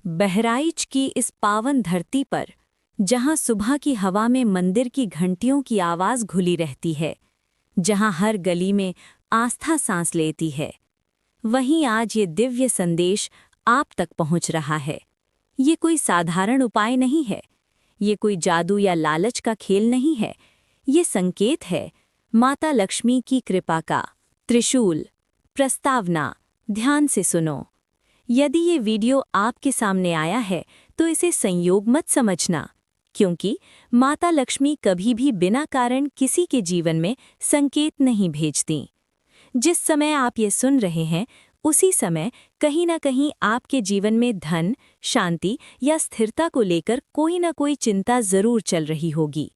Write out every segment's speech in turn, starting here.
बहराइच की इस पावन धरती पर, जहाँ सुबह की हवा में मंदिर की घंटियों की आवाज़ घुली रहती है, जहाँ हर गली में आस्था सांस लेती है, वहीं आज ये दिव्य संदेश आप तक पहुँच रहा है। ये कोई साधारण उपाय नहीं है, ये कोई जादू या लालच का खेल नहीं है, ये संकेत है माता लक्ष्मी की कृपा का। त्रिशूल, प्रस्तावना, ध्यान से सुनो। यदि ये वीडियो आपके सामने आया है तो इसे संयोग मत समझना, क्योंकि माता लक्ष्मी कभी भी बिना कारण किसी के जीवन में संकेत नहीं भेजती। जिस समय आप ये सुन रहे हैं, उसी समय कहीं ना कहीं आपके जीवन में धन, शांति या स्थिरता को लेकर कोई ना कोई चिंता जरूर चल रही होगी।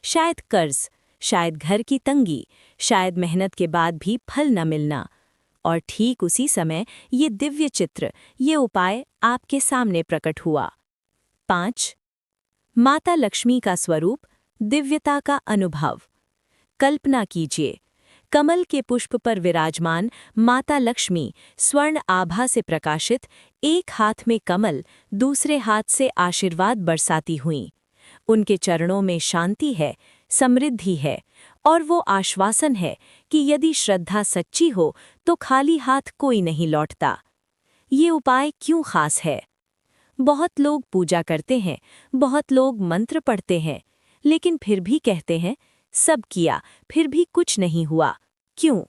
शायद कर्ज, शायद घर की तंगी, शायद मेहनत के बाद भी फल न मिलना। और ठीक उसी समय ये दिव्य चित्र, ये उपाय आपके सामने प्रकट हुआ। 5. माता लक्ष्मी का स्वरूप, दिव्यता का अनुभव। कल्पना कीजिए, कमल के पुष्प पर विराजमान माता लक्ष्मी स्वर्ण आभा से प्रकाशित, एक हाथ में कमल, दूसरे हाथ से आशीर्वाद बरसाती हुईं। उनके चरणों में शांति है, समृद्धि है, और वो आश्वासन है कि यदि श्रद्धा सच्ची हो तो खाली हाथ कोई नहीं लौटता। ये उपाय क्यों खास है? बहुत लोग पूजा करते हैं, बहुत लोग मंत्र पढ़ते हैं, लेकिन फिर भी कहते हैं सब किया फिर भी कुछ नहीं हुआ। क्यों?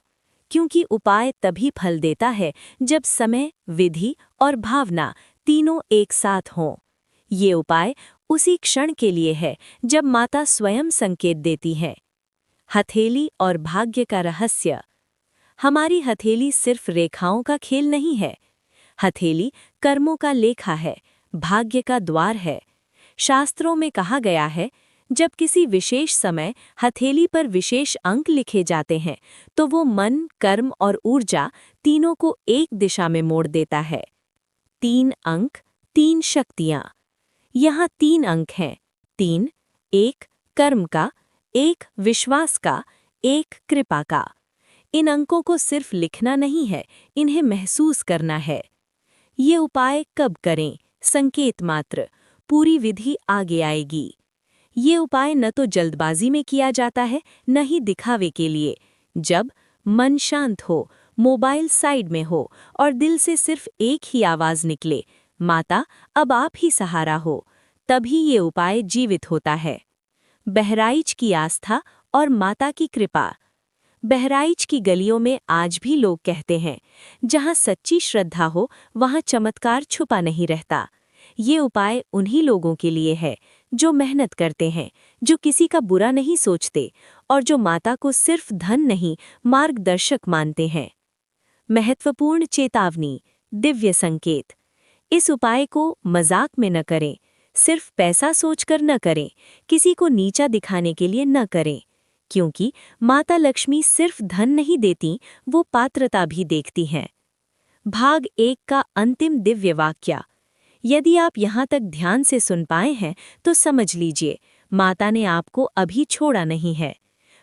क्योंकि उपाय तभी फल देता है जब समय, विधि और भावना तीनों एक साथ हों। ये उपाय उसी क्षण के लिए है जब माता स्वयं संकेत देती हैं। हथेली और भाग्य का रहस्य। हमारी हथेली सिर्फ रेखाओं का खेल नहीं है। हथेली कर्मों का लेखा है, भाग्य का द्वार है। शास्त्रों में कहा गया है, जब किसी विशेष समय हथेली पर विशेष अंक लिखे जाते हैं तो वो मन, कर्म और ऊर्जा तीनों को एक दिशा में मोड़ देता है। 3 अंक, 3 शक्तियाँ। यहाँ 3 अंक हैं। 3, 1 कर्म का, 1 विश्वास का, 1 कृपा का। इन अंकों को सिर्फ लिखना नहीं है, इन्हें महसूस करना है। ये उपाय कब करें? संकेत मात्र, पूरी विधि आगे आएगी। ये उपाय न तो जल्दबाजी में किया जाता है, न ही दिखावे के लिए। जब मन शांत हो, मोबाइल साइड में हो और दिल से सिर्फ एक ही आवाज़ निकले, माता अब आप ही सहारा हो, तभी ये उपाय जीवित होता है। बहराइच की आस्था और माता की कृपा। बहराइच की गलियों में आज भी लोग कहते हैं, जहाँ सच्ची श्रद्धा हो वहाँ चमत्कार छुपा नहीं रहता। ये उपाय उन्हीं लोगों के लिए है जो मेहनत करते हैं, जो किसी का बुरा नहीं सोचते और जो माता को सिर्फ धन नहीं, मार्गदर्शक मानते हैं। महत्वपूर्ण चेतावनी, दिव्य संकेत। इस उपाय को मजाक में न करें, सिर्फ पैसा सोचकर न करें, किसी को नीचा दिखाने के लिए न करें, क्योंकि माता लक्ष्मी सिर्फ धन नहीं देती, वो पात्रता भी देखती हैं। भाग 1 का अंतिम दिव्य वाक्य। यदि आप यहाँ तक ध्यान से सुन पाए हैं तो समझ लीजिए, माता ने आपको अभी छोड़ा नहीं है।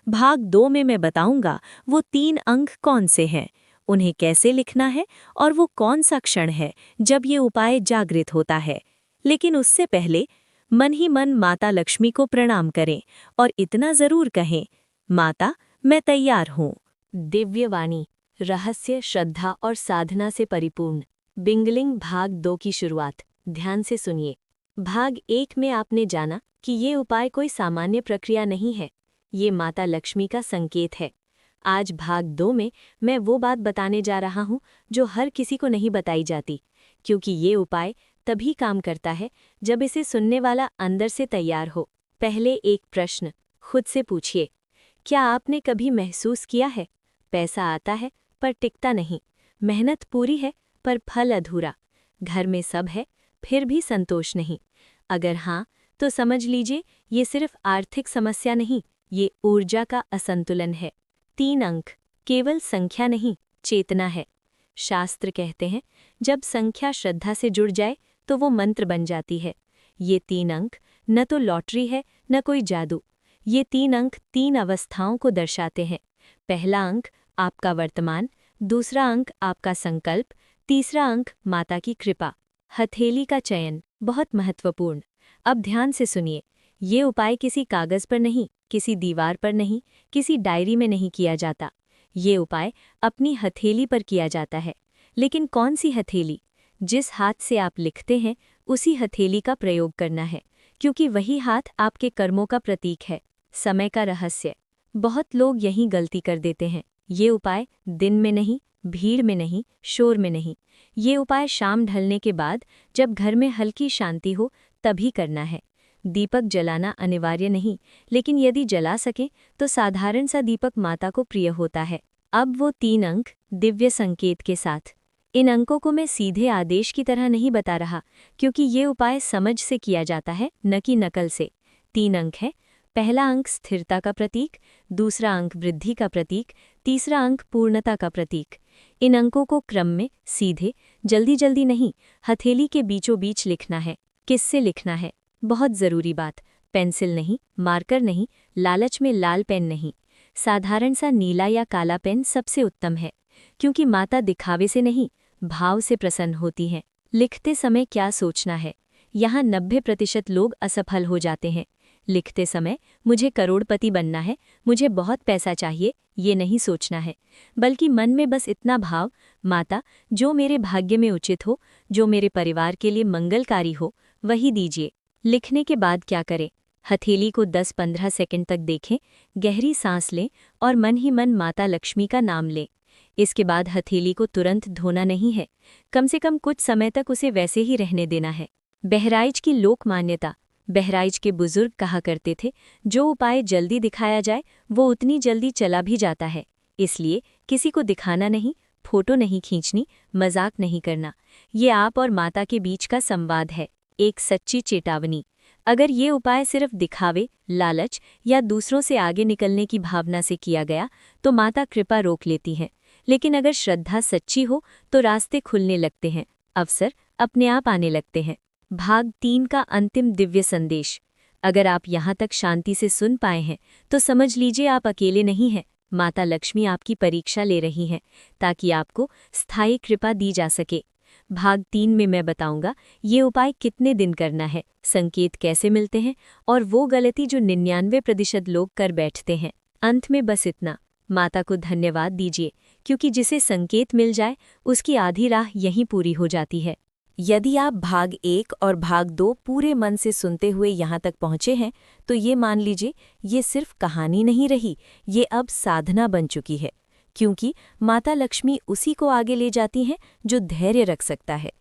भाग 2 में मैं बताऊंगा वो 3 अंक कौन से हैं, उन्हें कैसे लिखना है और वो कौन सा क्षण है जब ये उपाय जागृत होता है। लेकिन उससे पहले मन ही मन माता लक्ष्मी को प्रणाम करें और इतना जरूर कहें, माता मैं तैयार हूँ। दिव्यवाणी, रहस्य, श्रद्धा और साधना से परिपूर्ण। बिंगलिंग भाग 2 की शुरुआत। ध्यान से सुनिए। भाग 1 में आपने जाना कि ये उपाय कोई सामान्य प्रक्रिया नहीं है, ये माता लक्ष्मी का संकेत है। आज भाग 2 में मैं वो बात बताने जा रहा हूँ जो हर किसी को नहीं बताई जाती, क्योंकि ये उपाय तभी काम करता है जब इसे सुनने वाला अंदर से तैयार हो। पहले एक प्रश्न खुद से पूछिए, क्या आपने कभी महसूस किया है पैसा आता है पर टिकता नहीं, मेहनत पूरी है पर फल अधूरा, घर में सब है फिर भी संतोष नहीं? अगर हाँ, तो समझ लीजिए ये सिर्फ आर्थिक समस्या नहीं, ये ऊर्जा का असंतुलन है। 3 अंक केवल संख्या नहीं, चेतना है। शास्त्र कहते हैं, जब संख्या श्रद्धा से जुड़ जाए तो वो मंत्र बन जाती है। ये 3 अंक न तो लॉटरी है न कोई जादू। ये 3 अंक 3 अवस्थाओं को दर्शाते हैं। पहला अंक आपका वर्तमान, दूसरा अंक आपका संकल्प, तीसरा अंक माता की कृपा। हथेली का चयन बहुत महत्वपूर्ण। अब ध्यान से सुनिए, ये उपाय किसी कागज पर नहीं, किसी दीवार पर नहीं, किसी डायरी में नहीं किया जाता। ये उपाय अपनी हथेली पर किया जाता है। लेकिन कौन सी हथेली? जिस हाथ से आप लिखते हैं उसी हथेली का प्रयोग करना है, क्योंकि वही हाथ आपके कर्मों का प्रतीक है। समय का रहस्य। बहुत लोग यहीं गलती कर देते हैं। ये उपाय दिन में नहीं, भीड़ में नहीं, शोर में नहीं। ये उपाय शाम ढलने के बाद, जब घर में हल्की शांति हो, तभी करना है। दीपक जलाना अनिवार्य नहीं, लेकिन यदि जला सके तो साधारण सा दीपक माता को प्रिय होता है। अब वो 3 अंक दिव्य संकेत के साथ। इन अंकों को मैं सीधे आदेश की तरह नहीं बता रहा, क्योंकि ये उपाय समझ से किया जाता है, न कि नकल से। 3 अंक है। पहला अंक स्थिरता का प्रतीक, दूसरा अंक वृद्धि का प्रतीक, तीसरा अंक पूर्णता का प्रतीक। इन अंकों को क्रम में, सीधे, जल्दी जल्दी नहीं, हथेली के बीचों बीच लिखना है। किससे लिखना है? बहुत ज़रूरी बात। पेंसिल नहीं, मार्कर नहीं, लालच में लाल पेन नहीं। साधारण सा नीला या काला पेन सबसे उत्तम है, क्योंकि माता दिखावे से नहीं, भाव से प्रसन्न होती हैं। लिखते समय क्या सोचना है? यहाँ 90% लोग असफल हो जाते हैं। लिखते समय मुझे करोड़पति बनना है, मुझे बहुत पैसा चाहिए, ये नहीं सोचना है, बल्कि मन में बस इतना भाव, माता, जो मेरे भाग्य में उचित हो, जो मेरे परिवार के लिए मंगलकारी हो, वही दीजिए। लिखने के बाद क्या करें? हथेली को 10-15 सेकंड तक देखें, गहरी सांस लें और मन ही मन माता लक्ष्मी का नाम लें। इसके बाद हथेली को तुरंत धोना नहीं है, कम से कम कुछ समय तक उसे वैसे ही रहने देना है। बहराइच की लोक मान्यता। बहराइच के बुजुर्ग कहा करते थे, जो उपाय जल्दी दिखाया जाए वो उतनी जल्दी चला भी जाता है। इसलिए किसी को दिखाना नहीं, फोटो नहीं खींचनी, मजाक नहीं करना। ये आप और माता के बीच का संवाद है, एक सच्ची चेतावनी। अगर ये उपाय सिर्फ दिखावे, लालच या दूसरों से आगे निकलने की भावना से किया गया तो माता कृपा रोक लेती हैं। लेकिन अगर श्रद्धा सच्ची हो तो रास्ते खुलने लगते हैं, अवसर अपने आप आने लगते हैं। भाग 3 का अंतिम दिव्य संदेश। अगर आप यहाँ तक शांति से सुन पाए हैं तो समझ लीजिए आप अकेले नहीं हैं। माता लक्ष्मी आपकी परीक्षा ले रही हैं, ताकि आपको स्थायी कृपा दी जा सके। भाग 3 में मैं बताऊंगा ये उपाय कितने दिन करना है, संकेत कैसे मिलते हैं और वो गलती जो 99% लोग कर बैठते हैं। अंत में बस इतना, माता को धन्यवाद दीजिए, क्योंकि जिसे संकेत मिल जाए उसकी आधी राह यहीं पूरी हो जाती है। यदि आप भाग 1 और भाग 2 पूरे मन से सुनते हुए यहाँ तक पहुँचे हैं तो ये मान लीजिए ये सिर्फ कहानी नहीं रही, ये अब साधना बन चुकी है, क्योंकि माता लक्ष्मी उसी को आगे ले जाती हैं जो धैर्य रख सकता है।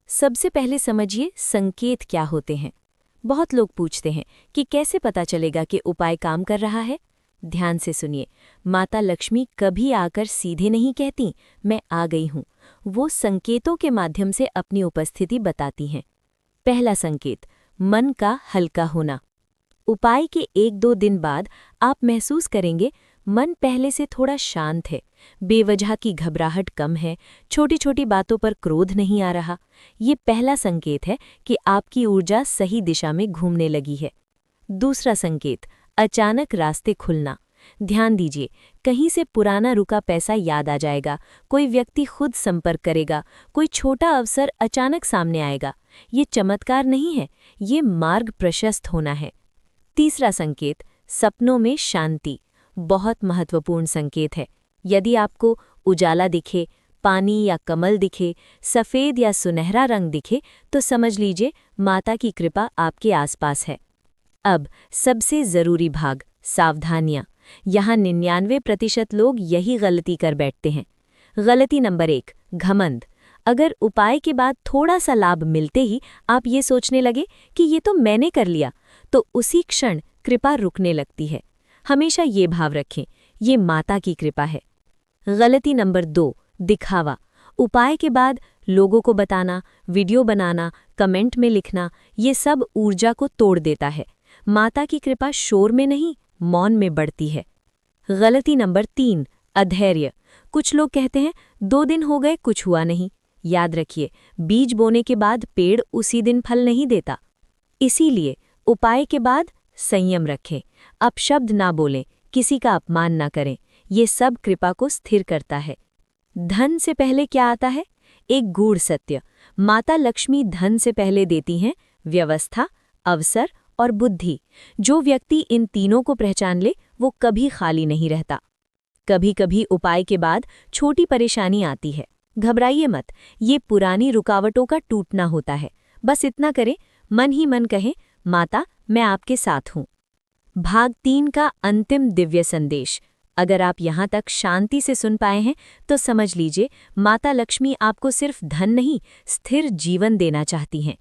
सबसे पहले समझिए संकेत क्या होते हैं। बहुत लोग पूछते हैं कि कैसे पता चलेगा कि उपाय काम कर रहा है। ध्यान से सुनिए, माता लक्ष्मी कभी आकर सीधे नहीं कहती मैं आ गई हूँ, वो संकेतों के माध्यम से अपनी उपस्थिति बताती हैं। पहला संकेत, मन का हल्का होना। उपाय के 1-2 दिन बाद आप महसूस करेंगे मन पहले से थोड़ा शांत है, बेवजह की घबराहट कम है, छोटी छोटी बातों पर क्रोध नहीं आ रहा। ये पहला संकेत है कि आपकी ऊर्जा सही दिशा में घूमने लगी है। दूसरा संकेत, अचानक रास्ते खुलना। ध्यान दीजिए, कहीं से पुराना रुका पैसा याद आ जाएगा, कोई व्यक्ति खुद संपर्क करेगा, कोई छोटा अवसर अचानक सामने आएगा। ये चमत्कार नहीं है, ये मार्ग प्रशस्त होना है। तीसरा संकेत, सपनों में शांति। बहुत महत्वपूर्ण संकेत है। यदि आपको उजाला दिखे, पानी या कमल दिखे, सफ़ेद या सुनहरा रंग दिखे, तो समझ लीजिए माता की कृपा आपके आसपास है। अब सबसे ज़रूरी भाग, सावधानियाँ। यहाँ 99% लोग यही गलती कर बैठते हैं। गलती नंबर 1, घमंड। अगर उपाय के बाद थोड़ा सा लाभ मिलते ही आप ये सोचने लगे कि ये तो मैंने कर लिया, तो उसी क्षण कृपा रुकने लगती है। हमेशा ये भाव रखें, ये माता की कृपा है। गलती नंबर 2, दिखावा। उपाय के बाद लोगों को बताना, वीडियो बनाना, कमेंट में लिखना, ये सब ऊर्जा को तोड़ देता है। माता की कृपा शोर में नहीं, मौन में बढ़ती है। गलती नंबर 3, अधैर्य। कुछ लोग कहते हैं 2 दिन हो गए कुछ हुआ नहीं। याद रखिए, बीज बोने के बाद पेड़ उसी दिन फल नहीं देता। इसीलिए उपाय के बाद संयम रखें, अपशब्द ना बोलें, किसी का अपमान ना करें। ये सब कृपा को स्थिर करता है। धन से पहले क्या आता है? एक गूढ़ सत्य, माता लक्ष्मी धन से पहले देती हैं व्यवस्था, अवसर और बुद्धि। जो व्यक्ति इन तीनों को पहचान ले वो कभी खाली नहीं रहता। कभी कभी उपाय के बाद छोटी परेशानी आती है, घबराइए मत, ये पुरानी रुकावटों का टूटना होता है। बस इतना करें, मन ही मन कहें, माता मैं आपके साथ हूँ। भाग 3 का अंतिम दिव्य संदेश। अगर आप यहाँ तक शांति से सुन पाए हैं तो समझ लीजिए माता लक्ष्मी आपको सिर्फ धन नहीं, स्थिर जीवन देना चाहती हैं।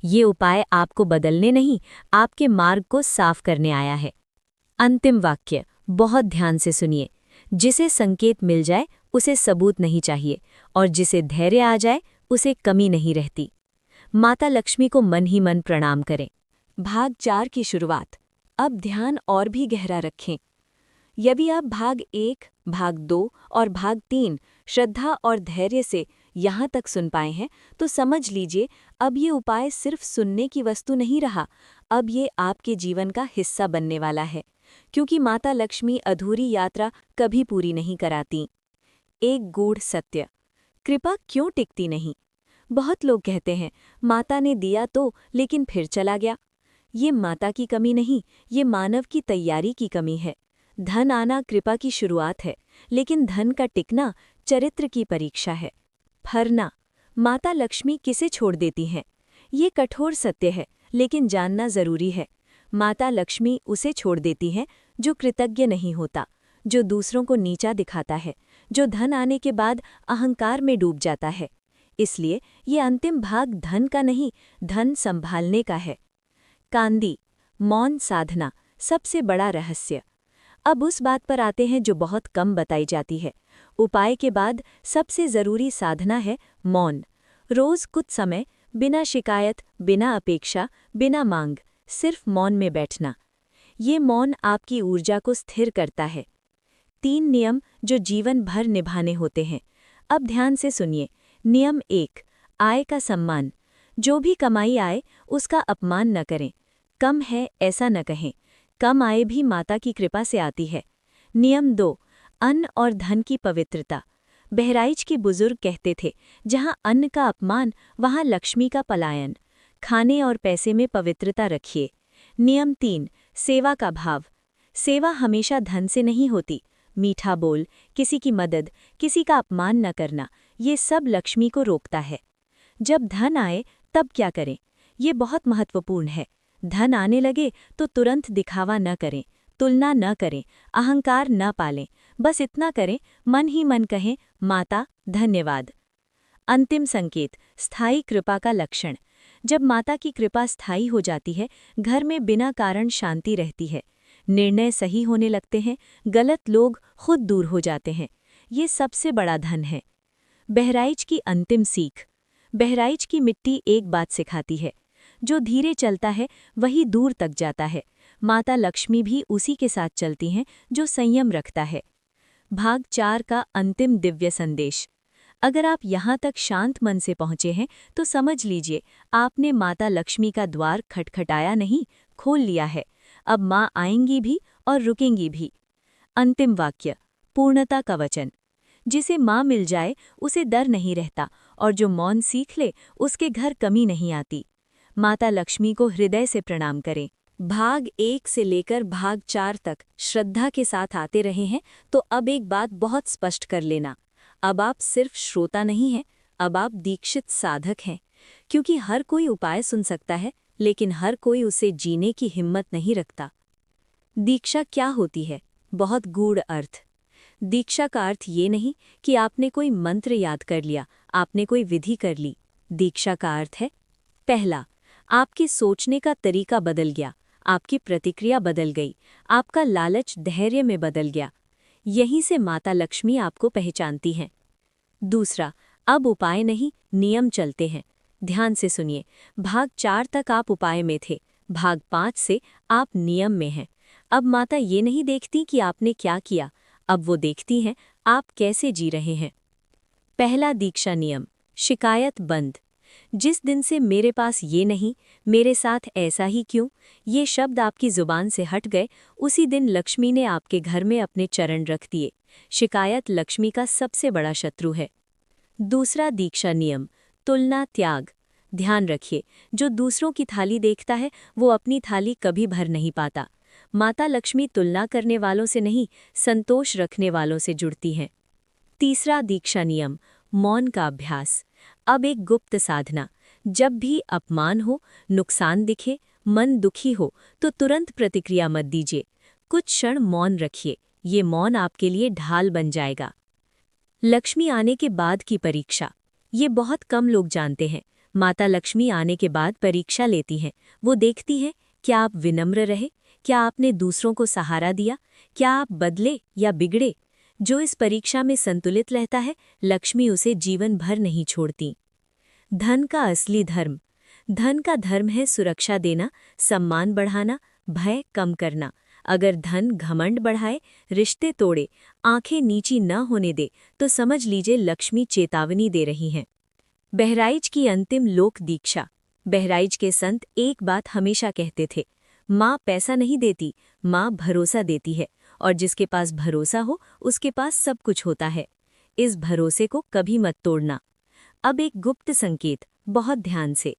ये उपाय आपको बदलने नहीं, आपके मार्ग को साफ करने आया है। अंतिम वाक्य बहुत ध्यान से सुनिए। जिसे संकेत मिल जाए उसे सबूत नहीं चाहिए, और जिसे धैर्य आ जाए उसे कमी नहीं रहती। माता लक्ष्मी को मन ही मन प्रणाम करें। भाग 4 की शुरुआत। अब ध्यान और भी गहरा रखें। यदि आप भाग 1, भाग 2 और भाग 3 श्रद्धा और धैर्य से यहाँ तक सुन पाए हैं तो समझ लीजिए अब ये उपाय सिर्फ सुनने की वस्तु नहीं रहा, अब ये आपके जीवन का हिस्सा बनने वाला है, क्योंकि माता लक्ष्मी अधूरी यात्रा कभी पूरी नहीं कराती। एक गूढ़ सत्य, कृपा क्यों टिकती नहीं? बहुत लोग कहते हैं माता ने दिया तो लेकिन फिर चला गया। ये माता की कमी नहीं, ये मानव की तैयारी की कमी है। धन आना कृपा की शुरुआत है, लेकिन धन का टिकना चरित्र की परीक्षा है। फरना, माता लक्ष्मी किसे छोड़ देती हैं? ये कठोर सत्य है, लेकिन जानना जरूरी है। माता लक्ष्मी उसे छोड़ देती हैं जो कृतज्ञ नहीं होता, जो दूसरों को नीचा दिखाता है, जो धन आने के बाद अहंकार में डूब जाता है। इसलिए ये अंतिम भाग धन का नहीं, धन संभालने का है। कांदी, मौन साधना, सबसे बड़ा रहस्य। अब उस बात पर आते हैं जो बहुत कम बताई जाती है। उपाय के बाद सबसे जरूरी साधना है मौन। रोज कुछ समय बिना शिकायत, बिना अपेक्षा, बिना मांग, सिर्फ मौन में बैठना। ये मौन आपकी ऊर्जा को स्थिर करता है। 3 नियम जो जीवन भर निभाने होते हैं। अब ध्यान से सुनिए। नियम 1, आय का सम्मान। जो भी कमाई आए उसका अपमान न करें। कम है ऐसा न कहें, कम आय भी माता की कृपा से आती है। नियम 2, अन्न और धन की पवित्रता। बहराइच के बुजुर्ग कहते थे, जहाँ अन्न का अपमान वहाँ लक्ष्मी का पलायन। खाने और पैसे में पवित्रता रखिए। नियम 3, सेवा का भाव। सेवा हमेशा धन से नहीं होती। मीठा बोल, किसी की मदद, किसी का अपमान न करना, ये सब लक्ष्मी को रोकता है। जब धन आए तब क्या करें? ये बहुत महत्वपूर्ण है। धन आने लगे तो तुरंत दिखावा न करें, तुलना न करें, अहंकार न पालें। बस इतना करें, मन ही मन कहें, माता धन्यवाद। अंतिम संकेत, स्थायी कृपा का लक्षण। जब माता की कृपा स्थायी हो जाती है, घर में बिना कारण शांति रहती है। निर्णय सही होने लगते हैं, गलत लोग खुद दूर हो जाते हैं। ये सबसे बड़ा धन है। बहराइच की अंतिम सीख। बहराइच की मिट्टी एक बात सिखाती है, जो धीरे चलता है वही दूर तक जाता है। माता लक्ष्मी भी उसी के साथ चलती हैं जो संयम रखता है। भाग 4 का अंतिम दिव्य संदेश। अगर आप यहाँ तक शांत मन से पहुँचे हैं तो समझ लीजिए आपने माता लक्ष्मी का द्वार खटखटाया नहीं, खोल लिया है। अब माँ आएंगी भी और रुकेंगी भी। अंतिम वाक्य, पूर्णता का वचन। जिसे माँ मिल जाए उसे डर नहीं रहता, और जो मौन सीख ले उसके घर कमी नहीं आती। माता लक्ष्मी को हृदय से प्रणाम करें। भाग 1 से लेकर भाग 4 तक श्रद्धा के साथ आते रहे हैं, तो अब एक बात बहुत स्पष्ट कर लेना। अब आप सिर्फ श्रोता नहीं हैं, अब आप दीक्षित साधक हैं। क्योंकि हर कोई उपाय सुन सकता है, लेकिन हर कोई उसे जीने की हिम्मत नहीं रखता। दीक्षा क्या होती है? बहुत गूढ़ अर्थ। दीक्षा का अर्थ ये नहीं कि आपने कोई मंत्र याद कर लिया, आपने कोई विधि कर ली। दीक्षा का अर्थ है, पहला, आपके सोचने का तरीका बदल गया, आपकी प्रतिक्रिया बदल गई, आपका लालच धैर्य में बदल गया। यहीं से माता लक्ष्मी आपको पहचानती हैं। दूसरा, अब उपाय नहीं, नियम चलते हैं। ध्यान से सुनिए। भाग 4 तक आप उपाय में थे, भाग 5 से आप नियम में हैं। अब माता ये नहीं देखती कि आपने क्या किया, अब वो देखती हैं आप कैसे जी रहे हैं। पहला दीक्षा नियम, शिकायत बंद। जिस दिन से मेरे पास ये नहीं, मेरे साथ ऐसा ही क्यों, ये शब्द आपकी जुबान से हट गए, उसी दिन लक्ष्मी ने आपके घर में अपने चरण रख दिए। शिकायत लक्ष्मी का सबसे बड़ा शत्रु है। दूसरा दीक्षा नियम, तुलना त्याग। ध्यान रखिए, जो दूसरों की थाली देखता है वो अपनी थाली कभी भर नहीं पाता। माता लक्ष्मी तुलना करने वालों से नहीं, संतोष रखने वालों से जुड़ती हैं। तीसरा दीक्षा नियम, मौन का अभ्यास। अब एक गुप्त साधना। जब भी अपमान हो, नुकसान दिखे, मन दुखी हो, तो तुरंत प्रतिक्रिया मत दीजिए। कुछ क्षण मौन रखिए, ये मौन आपके लिए ढाल बन जाएगा। लक्ष्मी आने के बाद की परीक्षा, ये बहुत कम लोग जानते हैं। माता लक्ष्मी आने के बाद परीक्षा लेती हैं। वो देखती है, क्या आप विनम्र रहे, क्या आपने दूसरों को सहारा दिया, क्या आप बदले या बिगड़े। जो इस परीक्षा में संतुलित रहता है, लक्ष्मी उसे जीवन भर नहीं छोड़ती। धन का असली धर्म। धन का धर्म है सुरक्षा देना, सम्मान बढ़ाना, भय कम करना। अगर धन घमंड बढ़ाए, रिश्ते तोड़े, आंखें नीची न होने दे, तो समझ लीजिए लक्ष्मी चेतावनी दे रही हैं। बहराइच की अंतिम लोक दीक्षा। बहराइच के संत एक बात हमेशा कहते थे, माँ पैसा नहीं देती, माँ भरोसा देती है, और जिसके पास भरोसा हो उसके पास सब कुछ होता है। इस भरोसे को कभी मत तोड़ना। अब एक गुप्त संकेत, बहुत ध्यान से।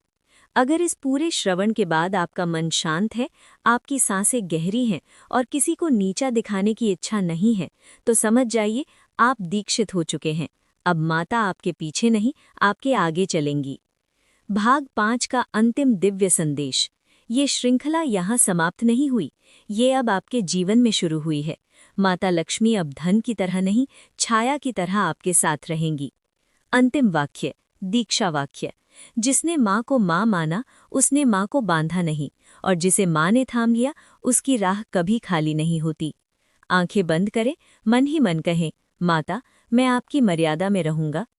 अगर इस पूरे श्रवण के बाद आपका मन शांत है, आपकी सांसें गहरी हैं और किसी को नीचा दिखाने की इच्छा नहीं है, तो समझ जाइए आप दीक्षित हो चुके हैं। अब माता आपके पीछे नहीं, आपके आगे चलेंगी। भाग 5 का अंतिम दिव्य संदेश। ये श्रृंखला यहाँ समाप्त नहीं हुई, ये अब आपके जीवन में शुरू हुई है। माता लक्ष्मी अब धन की तरह नहीं, छाया की तरह आपके साथ रहेंगी। अंतिम वाक्य, दीक्षा वाक्य। जिसने माँ को माँ माना, उसने माँ को बांधा नहीं, और जिसे माँ ने थाम लिया, उसकी राह कभी खाली नहीं होती। आंखें बंद करें, मन ही मन कहें, माता, मैं आपकी मर्यादा में रहूंगा,